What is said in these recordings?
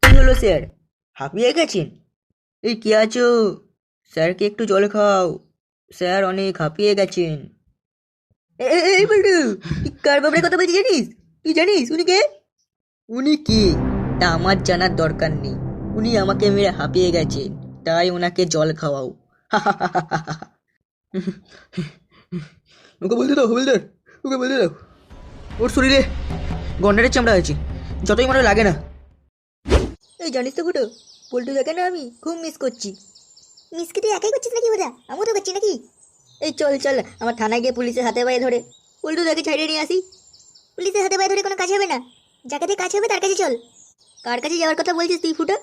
কি হলো স্যার, হাঁপিয়ে গেছেন? এই কে আছো? স্যারকে একটু জল খাও, স্যার অনেক হাঁপিয়ে গেছেন। এই বল্টু, তুই কার ব্যাপারে কথা বলছিস জানিস? তুই জানিস উনি কে? উনি কে তা আমার জানার দরকার নেই। উনি আমাকে মেরে হাঁপিয়ে গেছেন, তাই ওনাকে জল খাওয়াও। ওকে বলতে দাও হবিলদার, ওকে বলতে দাও। ওর শরীরে গন্ডারের চামড়া আছে, যতই মনে লাগে না। এই জানিস তো ফুটো, পল্টু দেখে না আমি খুব মিস করছি। মিসকে তুই একাই করছিস নাকি ওরা? আমিও তো করছি নাকি? এই চল চল, আমার থানায় গিয়ে পুলিশের হাতে পায়ে ধরে পল্টু তাকে ছাড়িয়ে নিয়ে আসি। পুলিশের হাতে পায়ে ধরে কোনো কাজ হবে না, যাকে দিয়ে কাজ হবে তার কাছে চল। কার কাছে যাওয়ার কথা বলছিস তুই ফুটো?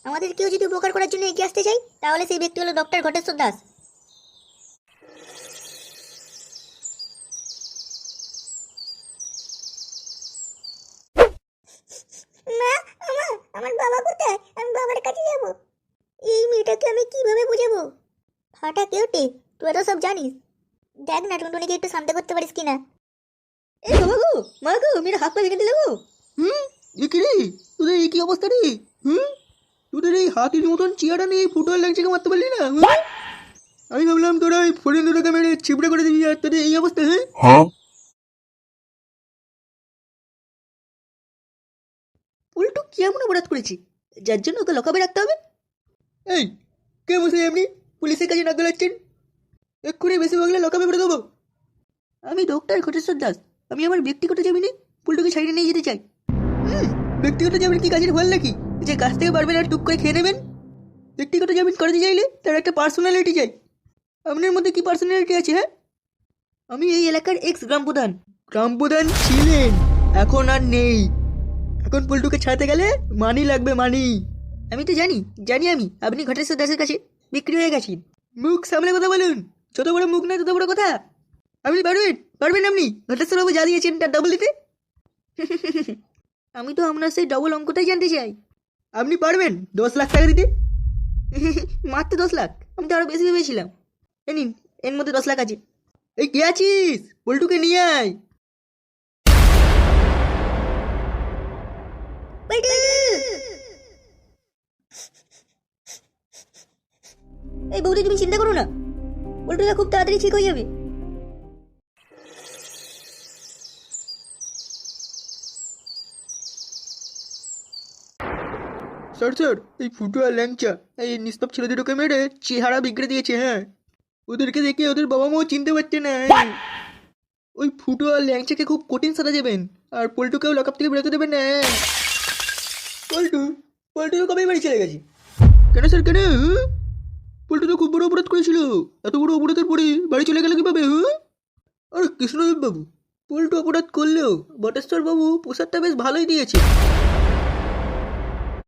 আমাদের কেউ যদি উপকার করার জন্য এগিয়ে আসতে চাই, তাহলে সেই ব্যক্তি হলো ডক্টর ঘটেশ্বর দাস। মা, আমার বাবা কোথায়? আমি বাবার কাছে যাব। এই মেয়েটাকে আমি কিভাবে বোঝাবো? ফাটা কেউটে, তুই তো সব জানিস। দেখ না টুনটুনিকে একটু শান্ত করতে পারিস কিনা। এই বাবা গো, মা গো, মেয়ের হাত পা ভেঙে দিলে গো। এ কি রে, তোদের এই কি অবস্থা রে? হুম, তোদের এই হাতির মতন চেয়ারটা নিয়ে ফুটবল ল্যাংচাকে মারতে পারলি না? আমি ভাবলাম তোরা ওই ফোরেন দুটোকে মেরে ছিপড়ে করে দিবি, আর তোদের এই অবস্থা। হ্যাঁ, উল্টো কি এমন অপরাধ করেছি যার জন্য ওকে লকাবে রাখতে হবে? এই কে বসে এমনি পুলিশের কাছে নাক গলাচ্ছেন? এক্ষুনি বেশি বগলে লকাবে করে দেবো। আমি ডক্টর ঘটেশ্বর দাস, আমি আমার ব্যক্তিগত জমিনে পুল্টুকে ছাড়িয়ে নিয়ে যেতে চাই। ব্যক্তিগত জামিন কি কাজের ফল নাকি, যে কাজ থেকে পারবেন আর টুক করে খেয়ে নেবেন? ব্যক্তিগত জামিন করাতে চাইলে তার একটা পার্সোনালিটি চাই। আপনার মধ্যে কি পার্সোনালিটি আছে? হ্যাঁ, আমি এই এলাকার এক্স গ্রাম প্রধান। গ্রাম প্রধান ছিলেন, এখন আর নেই। এখন পল্টুকে ছাড়তে গেলে মানি লাগবে, মানি। আমি তো জানি, জানি আমি আপনি ঘটেশ্বর দাসের কাছে বিক্রি হয়ে গেছেন। মুখ সামলে কথা বলুন, যত বড় মুখ না তত বড় কথা। আপনি পারবেন, পারবেন আপনি ঘটেশ্বরবাবু যা দিয়েছেন তার ডাবল দিতে? আমি তো আপনার সেই ডবল অঙ্কটাই জানতে চাই। আপনি পারবেন 10 লাখ টাকা দিতে? মাত্র 10 লাখ? আমি তো আরো বেশি ভেবেছিলাম। এ নিন, এর মধ্যে 10 লাখ আছে। এই কে আছিস, পল্টুকে নিয়ে আয়। এই বৌদি, তুমি চিন্তা করো না, পল্টুদা খুব তাড়াতাড়ি ঠিক হয়ে যাবে। স্যার স্যার, এই ফুটো আর ল্যাংচা এই নিষ্পাপ ছেলে দুটোকে মেরে চেহারা বিগড়ে দিয়েছে। হ্যাঁ, ওদেরকে দেখে ওদের বাবা মাও চিনতে পারছে না। ওই ফুটো আর ল্যাংচাকে খুব কঠিন সাজা দেবেন, আর পল্টুকেও লকআপ থেকে বেরোতে দেবেন না। পল্টু, পল্টু তো কবেই বাড়ি চলে গেছে। কেন স্যার, কেন? পল্টু তো খুব বড় অপরাধ করেছিল, এত বড় অপরাধের পরে বাড়ি চলে গেল কিভাবে? আরে কৃষ্ণদেব বাবু, পল্টু অপরাধ করলেও বটেশ্বর বাবু প্রসাদটা বেশ ভালোই দিয়েছে।